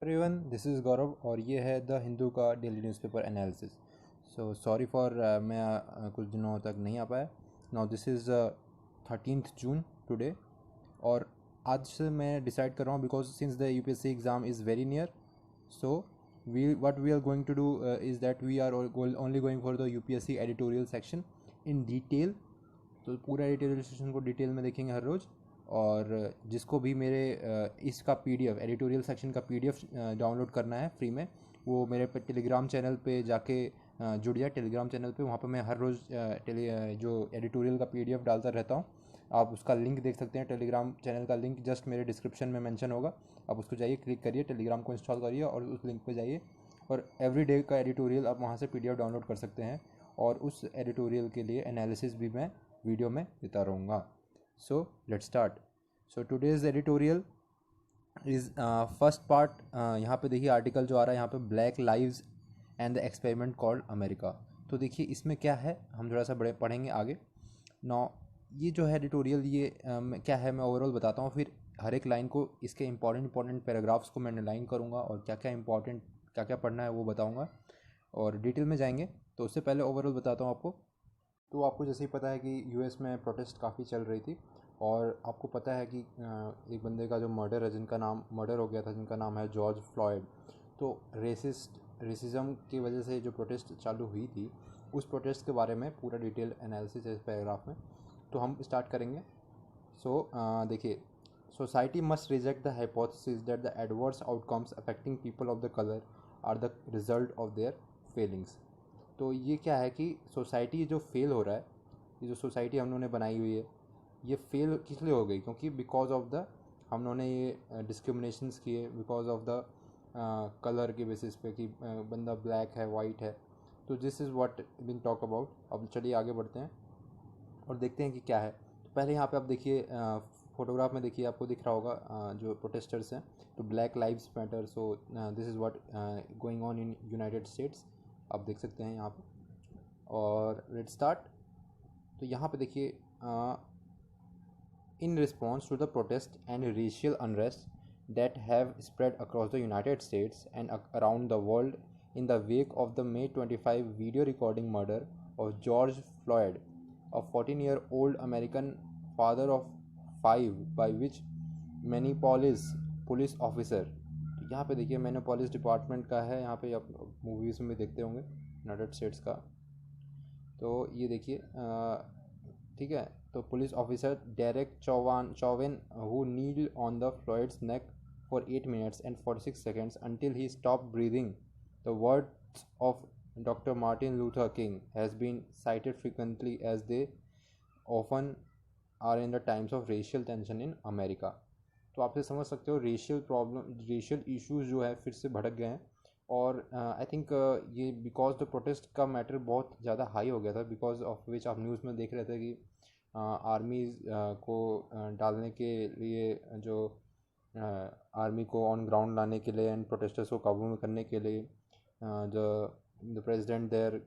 Everyone, this is गौरव और ये है द हिंदू का daily newspaper analysis. So sorry for मैं कुछ दिनों तक नहीं आ पाया। Now this is 13th June today. और आज से मैं डिसाइड कर रहा हूँ because since the UPSC exam is very near. So we are going to do is that we are only going for the UPSC editorial section in detail. तो पूरा editorial section को डिटेल में देखेंगे हर रोज़। और जिसको भी मेरे इसका पीडीएफ एडिटोरियल सेक्शन का पीडीएफ डाउनलोड करना है फ्री में, वो मेरे टेलीग्राम चैनल पे जाके जुड़ जाए। टेलीग्राम चैनल पे वहाँ पे मैं हर रोज़ जो एडिटोरियल का पीडीएफ डालता रहता हूँ। आप उसका लिंक देख सकते हैं। टेलीग्राम चैनल का लिंक जस्ट मेरे डिस्क्रिप्शन में मेंशन होगा। आप उसको जाइए, क्लिक करिए, टेलीग्राम को इंस्टॉल करिए और उस लिंक पे जाइए। और एवरी डे का एडिटोरियल आप वहाँ से पीडीएफ डाउनलोड कर सकते हैं। और उस एडिटोरियल के लिए एनालिसिस भी मैं वीडियो में देता रहूँगा। So let's start. So today's editorial is first part. यहाँ पे देखिए आर्टिकल जो आ रहा है यहाँ पे, black lives and the experiment called America. तो देखिए इसमें क्या है, हम थोड़ा सा बड़े पढ़ेंगे आगे। नौ ये जो है एडिटोरियल, ये क्या है मैं ओवरऑल बताता हूँ, फिर हर एक लाइन को, इसके इंपॉर्टेंट पैराग्राफ्स को मैं लाइन करूँगा और क्या क्या इंपॉर्टेंट क्या क्या पढ़ना है वो बताऊँगा और डिटेल में जाएंगे। तो उससे पहले ओवरऑल बताता हूँ आपको। तो आपको जैसे ही पता है कि यूएस में प्रोटेस्ट काफ़ी चल रही थी। और आपको पता है कि एक बंदे का जो मर्डर है, जिनका नाम मर्डर हो गया था, जिनका नाम है जॉर्ज फ्लॉयड। तो रेसिज्म की वजह से जो प्रोटेस्ट चालू हुई थी, उस प्रोटेस्ट के बारे में पूरा डिटेल एनालिसिस है इस पैराग्राफ में। तो हम स्टार्ट करेंगे। सो देखिए, society must reject the hypothesis that the adverse outcomes affecting people of the colour are the result of their failings. तो ये क्या है कि सोसाइटी जो फेल हो रहा है, ये जो सोसाइटी हम लोगों ने बनाई हुई है, ये फेल किस लिए हो गई? क्योंकि बिकॉज ऑफ द हम लोगों ने ये डिस्क्रिमिनेशंस किए बिकॉज ऑफ द कलर के बेसिस पे कि बंदा ब्लैक है, वाइट है। तो this is what been talk about. अब चलिए आगे बढ़ते हैं और देखते हैं कि क्या है। तो पहले यहाँ पे आप देखिए, फोटोग्राफ में देखिए, आपको दिख रहा होगा जो प्रोटेस्टर्स हैं। तो black lives matter, so this is what going on in United states. आप देख सकते हैं यहाँ पे। और लेट्स स्टार्ट। तो यहाँ पे देखिए, in response to the protest and racial unrest that have spread across the United States and around the world in the wake of the May 25 video recording murder of George Floyd, a 14-year-old American father of five, by which Minneapolis police officer। तो यहाँ पे देखिए Minneapolis department का है, यहाँ पे आप movies में देखते होंगे यूनाइटेड स्टेट्स का। तो ये देखिए, ठीक है। तो police officer Derek Chauvin who kneel on the Floyd's neck for 8 minutes and 46 seconds until he stopped breathing. The words of Dr. Martin Luther King has been cited frequently as they often are in the times of racial tension in America. तो आप ये समझ सकते हो, racial issues जो है फिर से भड़क गए हैं। और आई थिंक ये बिकॉज द प्रोटेस्ट का मैटर बहुत ज़्यादा हाई हो गया था, बिकॉज ऑफ विच आप न्यूज़ में देख रहे थे कि आर्मीज़ को डालने के लिए, जो आर्मी को ऑन ग्राउंड लाने के लिए एंड प्रोटेस्टर्स को काबू में करने के लिए, जो द प्रेसिडेंट देयर,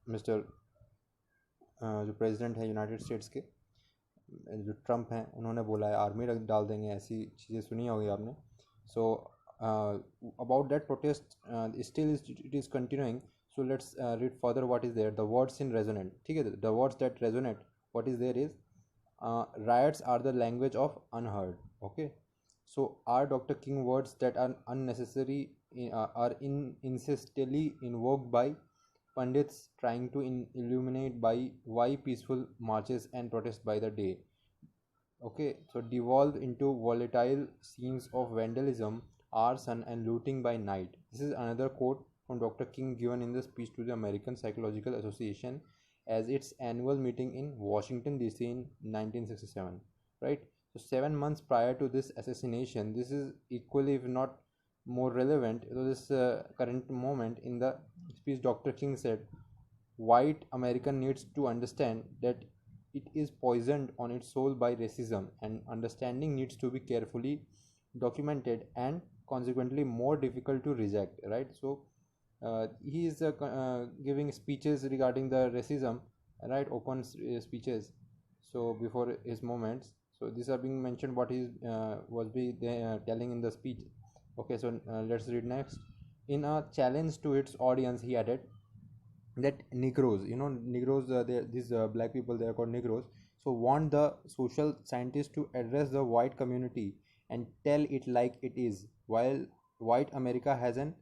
मिस्टर जो प्रेसिडेंट है यूनाइटेड स्टेट्स के, जो ट्रम्प हैं, उन्होंने बोला है आर्मी डाल देंगे, ऐसी चीज़ें सुनी होगी आपने। So about that protest still it is continuing. So let's read further what is there, the words in resonate. ठीक है, the words that resonate, what is there is, riots are the language of unheard. Okay, so are Dr. King words that are unnecessary, are incessantly invoked by pundits trying to illuminate by why peaceful marches and protests by the day, okay, so devolve into volatile scenes of vandalism, arson and looting by night. This is another quote from Dr. King given in the speech to the American Psychological Association as its annual meeting in Washington DC in 1967, right? So 7 months prior to this assassination, this is equally if not more relevant to this current moment. In the speech, Dr. King said, white American needs to understand that it is poisoned on its soul by racism, and understanding needs to be carefully documented and consequently more difficult to reject, right? So he is giving speeches regarding the racism, right? Open speeches. So before his moments, so these are being mentioned what he was telling in the speech. Okay, so let's read next. In a challenge to its audience, he added that Negroes, Negroes, these black people, they are called Negroes, so want the social scientists to address the white community and tell it like it is, while white America has an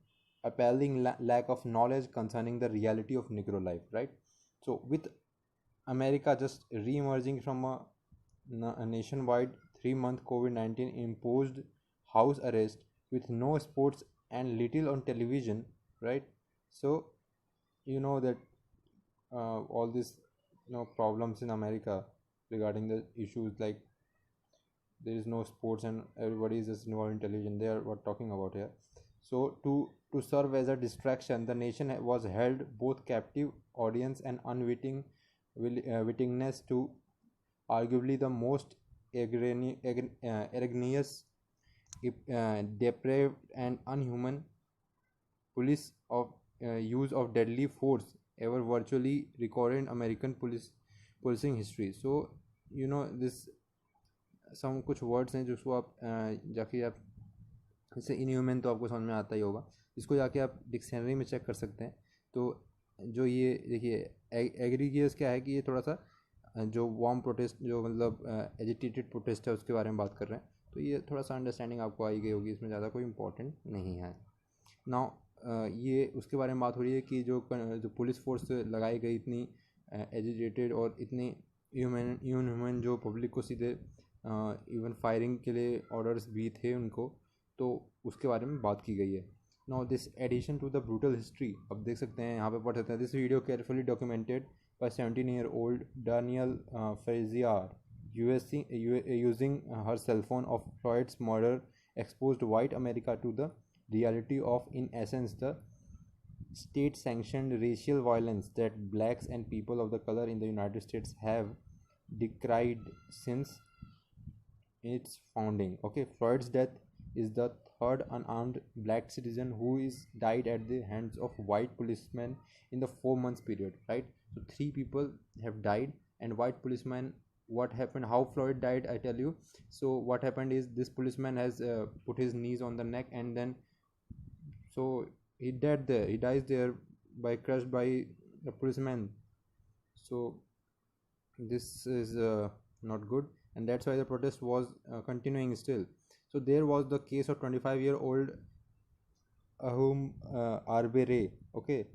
appalling lack of knowledge concerning the reality of Negro life, right? So, with America just re-emerging from a nationwide 3-month COVID-19 imposed house arrest with no sports and little on television, right? So you know that all these problems in America regarding the issues, like there is no sports and everybody is just involved in television. They are what talking about here. So to serve as a distraction, the nation was held both captive audience and unwitting wittingness to arguably the most egregious, depraved and unhuman police of use of deadly force ever virtually recorded in American policing history. So this सम कुछ words हैं जिसको आप जाके आप जैसे inhuman तो आपको समझ में आता ही होगा, इसको जाके आप डिक्शनरी में चेक कर सकते हैं। तो जो ये देखिए एग्रीगियस क्या है कि ये थोड़ा सा जो वार्म प्रोटेस्ट, जो मतलब एजिटेटेड प्रोटेस्ट है, उसके बारे में बात कर रहे हैं। तो ये थोड़ा सा अंडरस्टैंडिंग आपको आई गई होगी, इसमें ज़्यादा कोई इंपॉर्टेंट नहीं है। नाउ ये उसके बारे में बात हो रही है कि जो पुलिस फोर्स लगाई गई, इतनी एजिटेटेड और इतनी ह्यूमन जो पब्लिक को सीधे इवन फायरिंग के लिए ऑर्डर्स भी थे उनको, तो उसके बारे में बात की गई है। Now this addition to the brutal history, अब देख सकते हैं यहाँ पे पढ़ सकते हैं, this video carefully documented by 17-year-old Daniel Frazier using her cell phone of Floyd's murder exposed white America to the reality of, in essence, the state-sanctioned racial violence that blacks and people of the color in the United States have decried since its founding. Okay, Floyd's death is the third unarmed black citizen who is died at the hands of white policemen in the 4 months period, right? So 3 people have died, and white policeman. What happened, how Floyd died, I tell you. So what happened is, this policeman has put his knees on the neck, and then so he died there, he dies there by crushed by the policeman. So this is not good, and that's why the protest was continuing still. So there was the case of 25-year-old Arbery, okay,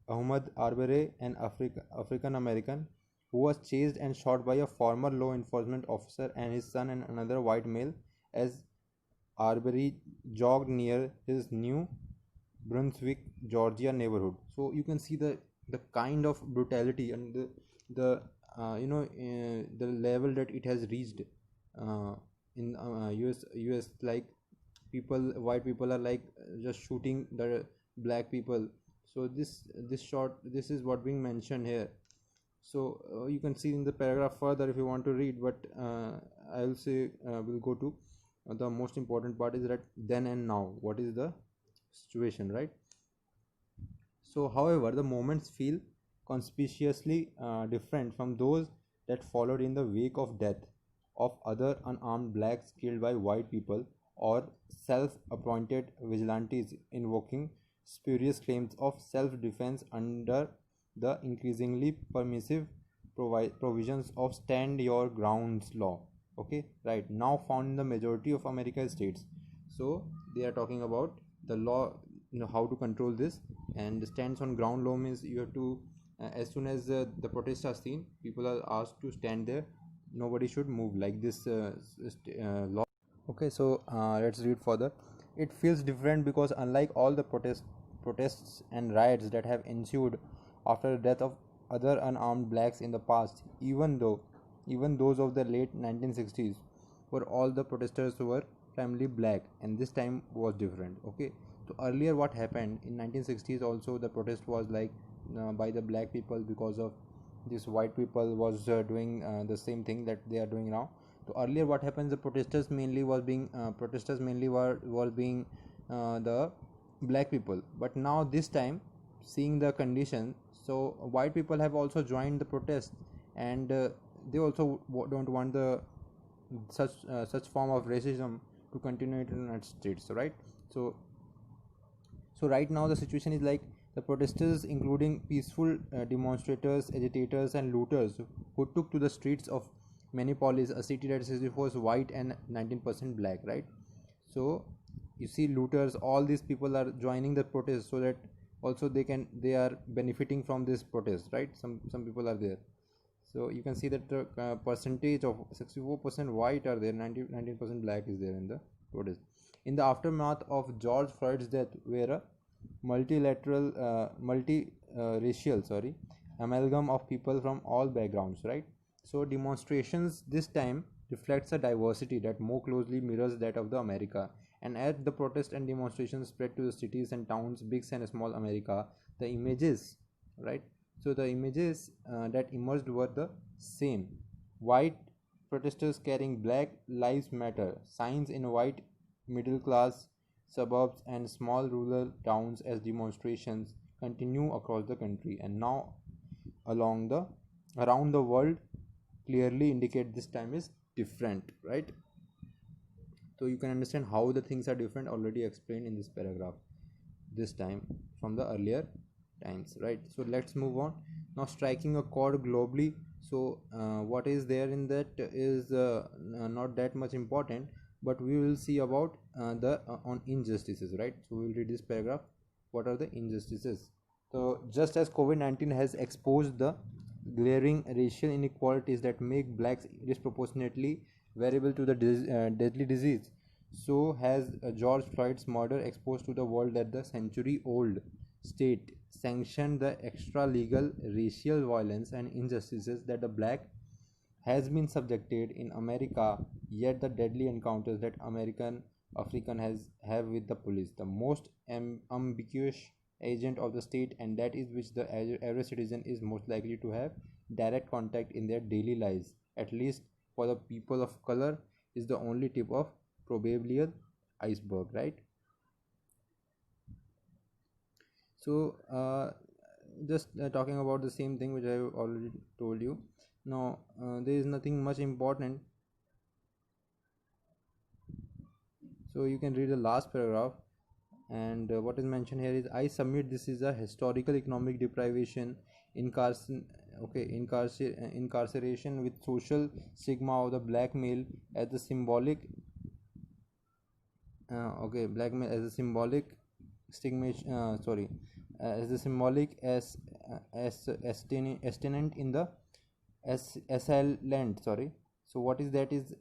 Ahmad Arbery, an African American who was chased and shot by a former law enforcement officer and his son and another white male as Arbery jogged near his New Brunswick, Georgia neighborhood. So you can see the kind of brutality and the level that it has reached in US, like white people are like just shooting the black people. So this is what being mentioned here. So you can see in the paragraph further if you want to read, but I'll say we'll go to the most important part, is that then and now, what is the situation, right? So however, the moments feel conspicuously different from those that followed in the wake of death of other unarmed blacks killed by white people, or self-appointed vigilantes invoking spurious claims of self-defense under the increasingly permissive provisions of stand your grounds law, okay, right, now found in the majority of American states. So they are talking about the law, how to control this. And stands on ground law means you have to as soon as the protest are seen, people are asked to stand there, nobody should move, like this law. Okay, so let's read further. It feels different because unlike all the protests and riots that have ensued after the death of other unarmed blacks in the past, even those of the late 1960s, where all the protesters were primarily black, and this time was different. Okay, so earlier what happened in 1960s, also the protest was like by the black people, because of this white people was doing the same thing that they are doing now. So earlier what happens, the protesters mainly were being the black people, but now this time, seeing the condition, so white people have also joined the protest, and they also don't want the such form of racism to continue in the United States, right? So right now the situation is like the protesters, including peaceful demonstrators, agitators, and looters, who took to the streets of Minneapolis, a city that is was white and 19% black, right? So you see looters, all these people are joining the protest so that also they are benefiting from this protest, right? Some people are there. So you can see that the percentage of 64% white are there, 19% black is there in the protest. In the aftermath of George Floyd's death, where a multi-racial amalgam of people from all backgrounds, right? So demonstrations this time reflects a diversity that more closely mirrors that of the America. And as the protest and demonstrations spread to the cities and towns, big and small America, the images, right? So the images that emerged were the same: white protesters carrying Black Lives Matter signs in white middle class suburbs and small rural towns as demonstrations continue across the country and now along the around the world clearly indicate this time is different, right? So you can understand how the things are different, already explained in this paragraph this time from the earlier times, right? So let's move on now. Striking a chord globally. So what is there in that is not that much important, but we will see about the on injustices, right? So we will read this paragraph. What are the injustices? So just as COVID-19 has exposed the glaring racial inequalities that make blacks disproportionately vulnerable to the deadly disease, so has George Floyd's murder exposed to the world that the century-old state sanctioned the extra-legal racial violence and injustices that the black has been subjected in America, yet the deadly encounters that African has have with the police, the most ambiguous agent of the state, and that is which the average citizen is most likely to have direct contact in their daily lives, at least for the people of color, is the only tip of proverbial iceberg, right? So just talking about the same thing which I have already told you. Now there is nothing much important, so you can read the last paragraph. And what is mentioned here is, I submit this is a historical economic deprivation, incarceration with social stigma of the black male as the symbolic blackmail as a symbolic stigma as a symbolic as tenant in the assailant. So what is that is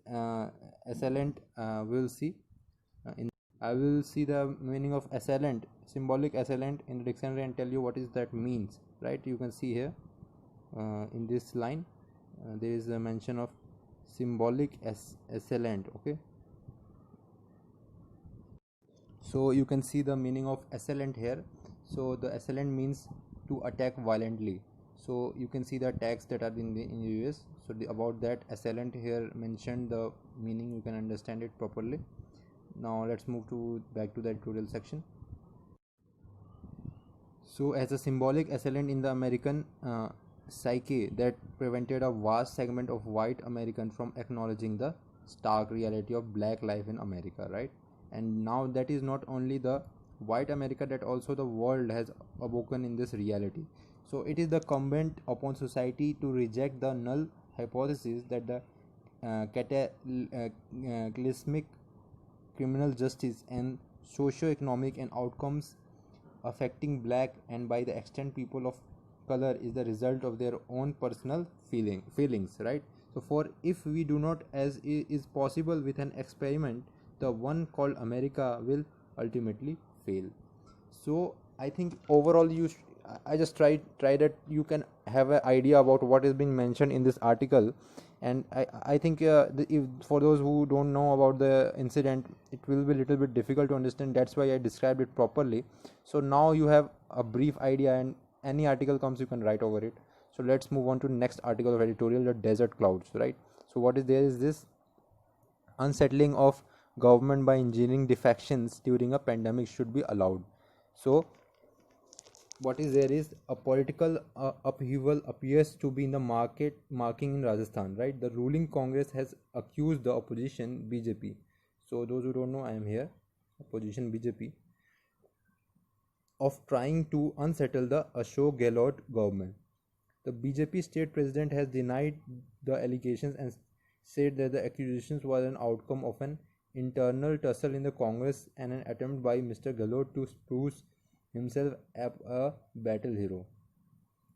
assailant? We'll see in I will see the meaning of assailant, symbolic assailant, in the dictionary and tell you what is that means, right? You can see here in this line there is a mention of symbolic assailant. Okay, so you can see the meaning of assailant here. So the assailant means to attack violently. So you can see the attacks that are in the US. So about that assailant here mentioned the meaning, you can understand it properly. Now let's move to back to the editorial section. So as a symbolic assailant in the American psyche that prevented a vast segment of white American from acknowledging the stark reality of black life in America, right? And now that is not only the white America, that also the world has awoken in this reality. So it is the incumbent upon society to reject the null hypothesis that the cataclysmic criminal justice and socio-economic and outcomes affecting black and by the extent people of color is the result of their own personal feelings, right? So for if we do not, as is possible with an experiment, the one called America will ultimately fail. So I think overall I just try that you can have an idea about what is being mentioned in this article. And I think if for those who don't know about the incident, it will be a little bit difficult to understand. That's why I described it properly. So now you have a brief idea, and any article comes you can write over it. So let's move on to next article of editorial, the desert clouds, right? So what is there is this unsettling of government by engineering defections during a pandemic should be allowed. So what is there is a political upheaval appears to be in the marking in Rajasthan, right? The ruling Congress has accused the opposition BJP. So those who don't know, I am here. opposition BJP, of trying to unsettle the Ashok Gehlot government. The BJP state president has denied the allegations and said that the accusations were an outcome of an internal tussle in the Congress and an attempt by Mr. Gehlot to spruce himself as a battle hero.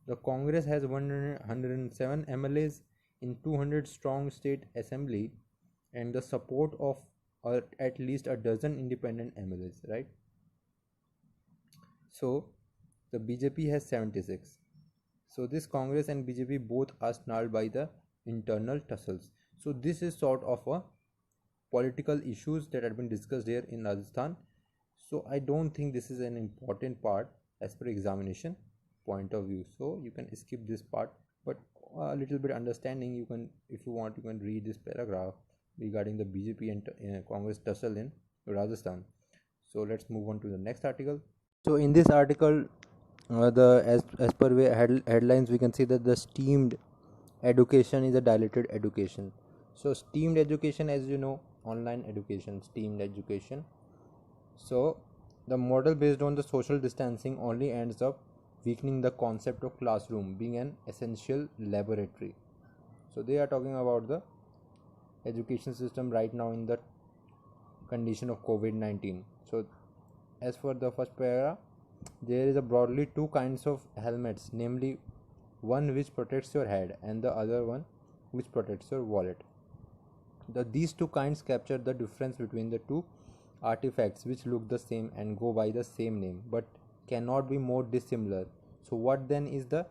The Congress has 107 MLAs in 200 strong state assembly and the support of at least a dozen independent MLAs, right? So the BJP has 76. So this Congress and BJP both are snarled by the internal tussles. So this is sort of a political issues that had been discussed here in Rajasthan. So I don't think this is an important part as per examination point of view. So you can skip this part, but a little bit understanding you can, if you want, you can read this paragraph regarding the BJP and Congress tussle in Rajasthan. So let's move on to the next article. So in this article, as per headlines, we can see that the steamed education is a dilated education. So steamed education, as you know, online education, steamed education. So the model based on the social distancing only ends up weakening the concept of classroom being an essential laboratory. So they are talking about the education system right now in the condition of COVID-19. So as for the first paragraph, there is a broadly two kinds of helmets, namely one which protects your head and the other one which protects your wallet. These two kinds capture the difference between the two artifacts which look the same and go by the same name but cannot be more dissimilar. So what then is the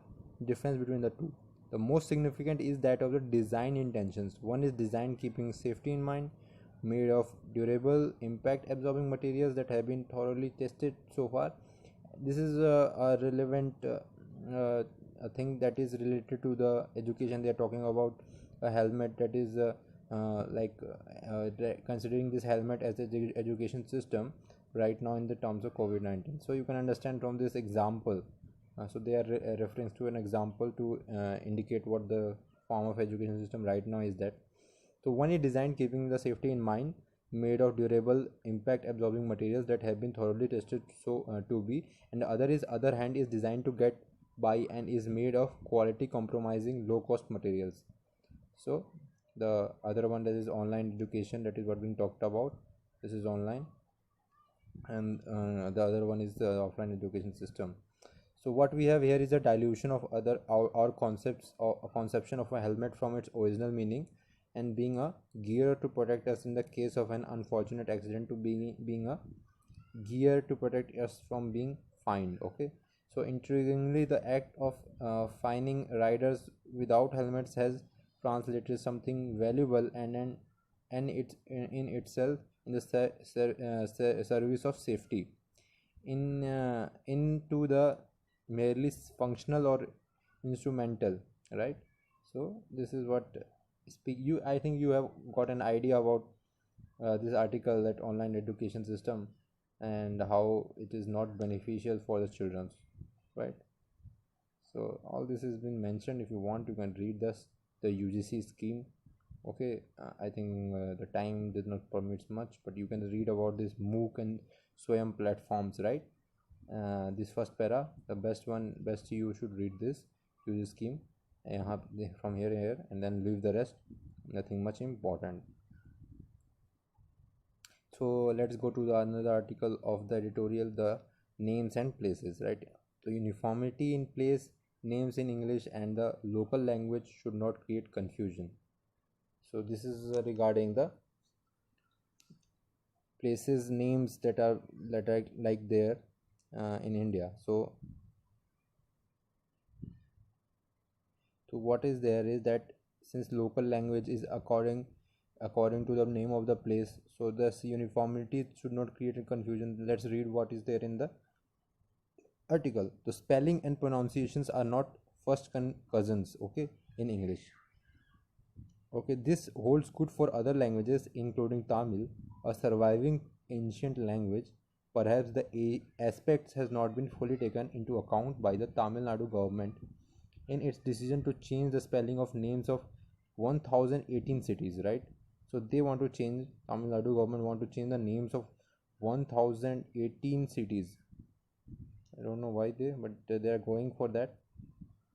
difference between the two? The most significant is that of the design intentions. One is designed keeping safety in mind, made of durable, impact absorbing materials that have been thoroughly tested so far. This is a relevant a thing that is related to the education. They are talking about a helmet that is considering this helmet as an education system right now in the terms of COVID-19. So you can understand from this example. So they are referring to an example to indicate what the form of education system right now is that. So one is designed keeping the safety in mind, made of durable, impact absorbing materials that have been thoroughly tested to be, and the other hand is designed to get by and is made of quality compromising low cost materials. So the other one, that is online education, that is what being talked about. This is online, and the other one is the offline education system. So what we have here is a dilution of our concepts or a conception of a helmet from its original meaning and being a gear to protect us in the case of an unfortunate accident to being a gear to protect us from being fined. Okay, so intriguingly, the act of fining riders without helmets has translated something valuable and it's in itself in the service of safety into the merely functional or instrumental, right? So this is what I think you have got an idea about this article, that online education system and how it is not beneficial for the children, right? So all this has been mentioned. If you want, you can read the UGC scheme. Okay, I think the time does not permit much, but you can read about this MOOC and Swayam platforms, right? This first para, the best you should read this UGC scheme from here and then leave the rest, nothing much important. So let's go to the another article of the editorial, the names and places, right? So uniformity in place names in English and the local language should not create confusion. So this is regarding the places names that are like there in India. So what is there is that since local language is according to the name of the place, so this uniformity should not create a confusion. Let's read what is there in the article. The spelling and pronunciations are not first cousins, okay, in English. Okay, this holds good for other languages including Tamil, a surviving ancient language. Perhaps the aspects has not been fully taken into account by the Tamil Nadu government in its decision to change the spelling of names of 1018 cities, right? So they want to change, Tamil Nadu government want to change the names of 1018 cities. I don't know why they are going for that,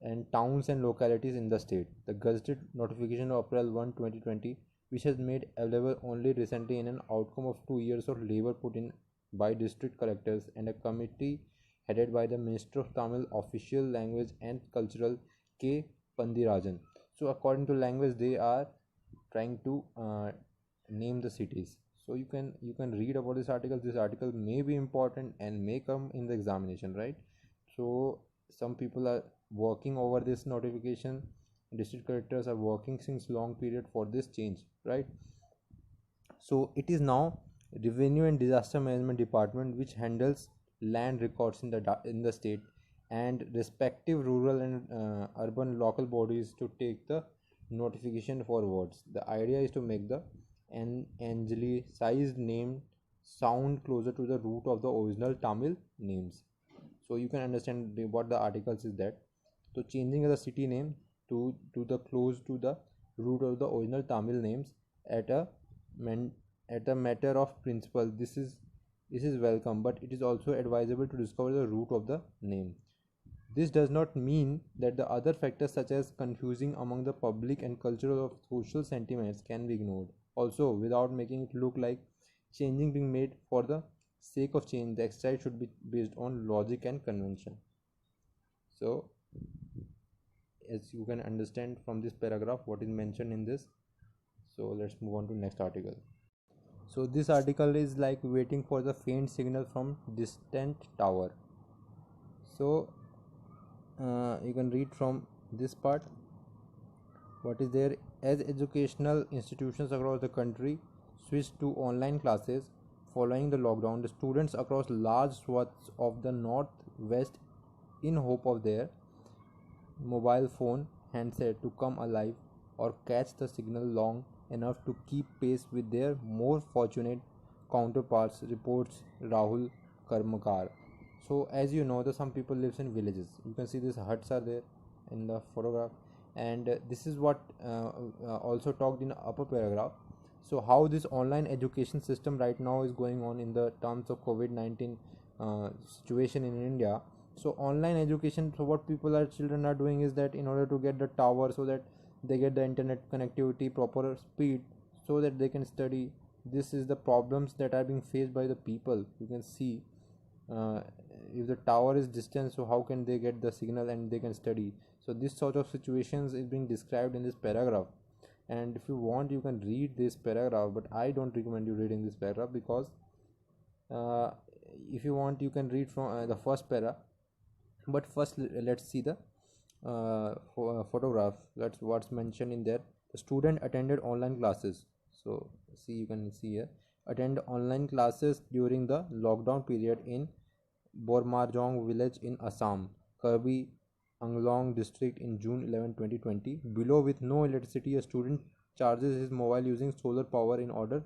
and towns and localities in the state. The Gazetted notification of April 1, 2020, which has made available only recently in an outcome of 2 years of labor put in by district collectors and a committee headed by the Minister of Tamil Official Language and Cultural K. Pandirajan. So according to language, they are trying to name the cities. So you can read about this article. This article may be important and may come in the examination, right? So some people are working over this notification. District collectors are working since long period for this change, right? So it is now Revenue and Disaster Management Department which handles land records in the state, and respective rural and urban local bodies to take the notification forwards. The idea is to make the anglicized name sound closer to the root of the original Tamil names. So you can understand what the articles is that. So changing the city name to the close to the root of the original Tamil names at a at a matter of principle. This is welcome, but it is also advisable to discover the root of the name. This does not mean that the other factors such as confusing among the public and cultural or social sentiments can be ignored. Also, without making it look like changing being made for the sake of change, the exercise should be based on logic and convention. So, as you can understand from this paragraph what is mentioned in this, so let's move on to next article. So this article is like waiting for the faint signal from distant tower. So you can read from this part what is there. As educational institutions across the country switched to online classes following the lockdown, the students across large swaths of the northwest, in hope of their mobile phone handset to come alive or catch the signal long enough to keep pace with their more fortunate counterparts, reports Rahul Karmakar. So as you know, some people lives in villages. You can see these huts are there in the photograph, and this is what also talked in upper paragraph. So how this online education system right now is going on in the terms of COVID-19 situation in India. So online education, so what children are doing is that in order to get the tower, so that they get the internet connectivity proper speed, so that they can study. This is the problems that are being faced by the people. You can see uh, if the tower is distant, so how can they get the signal and they can study. So this sort of situations is being described in this paragraph, and if you want you can read this paragraph, but I don't recommend you reading this paragraph, because uh, if you want you can read from the first para. But first let's see the photograph. That's what's mentioned in there. The student attended online classes. So see, you can see here, attend online classes during the lockdown period in Bormarjong village in Assam, Karbi Anglong district in June 11, 2020. Below, with no electricity, a student charges his mobile using solar power in order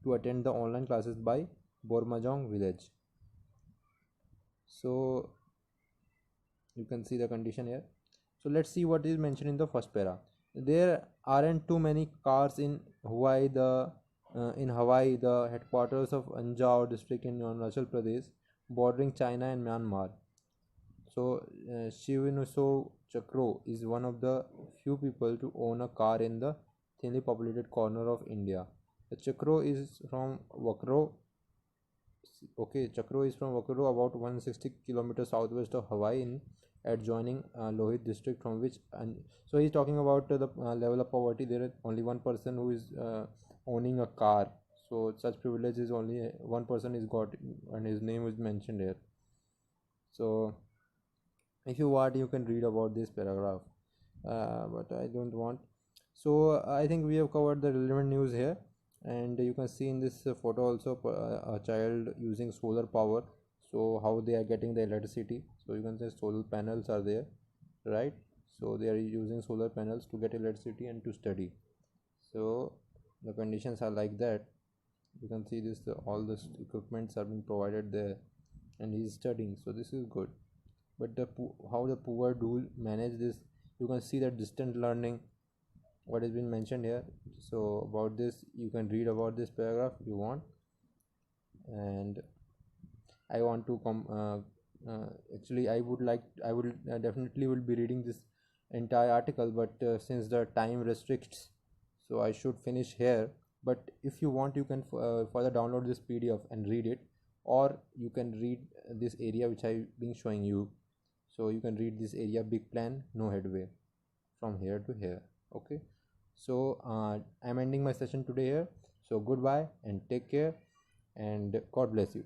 to attend the online classes by Bormarjong village. So you can see the condition here. So let's see what is mentioned in the first para. There aren't too many cars in Hawaii. The headquarters of Anjao district in Arunachal Pradesh, bordering China and Myanmar. So Shivinuso Chakro is one of the few people to own a car in the thinly populated corner of India. The Chakro is from Wakro. Okay, Chakro is from Wakro, about 160 kilometers southwest of Hawaii, in adjoining Lohit district, from which, and so he's talking about the level of poverty. There is only one person who is owning a car. So such privilege is only one person is got, and his name is mentioned here. So if you want you can read about this paragraph, but I don't want. So I think we have covered the relevant news here, and you can see in this photo also a child using solar power. So how they are getting the electricity, so you can say solar panels are there, right? So they are using solar panels to get electricity and to study. So the conditions are like that. You can see this, all the equipments are being provided there, and he is studying, so this is good. But how the poor do manage this, you can see that distant learning what has been mentioned here. So about this you can read about this paragraph if you want. and I want to actually I would definitely will be reading this entire article, but since the time restricts, so I should finish here. But if you want, you can further download this PDF and read it, or you can read this area which I been showing you. So you can read this area: big plan, no headway, from here to here. Okay, so I'm ending my session today here. So goodbye and take care, and God bless you.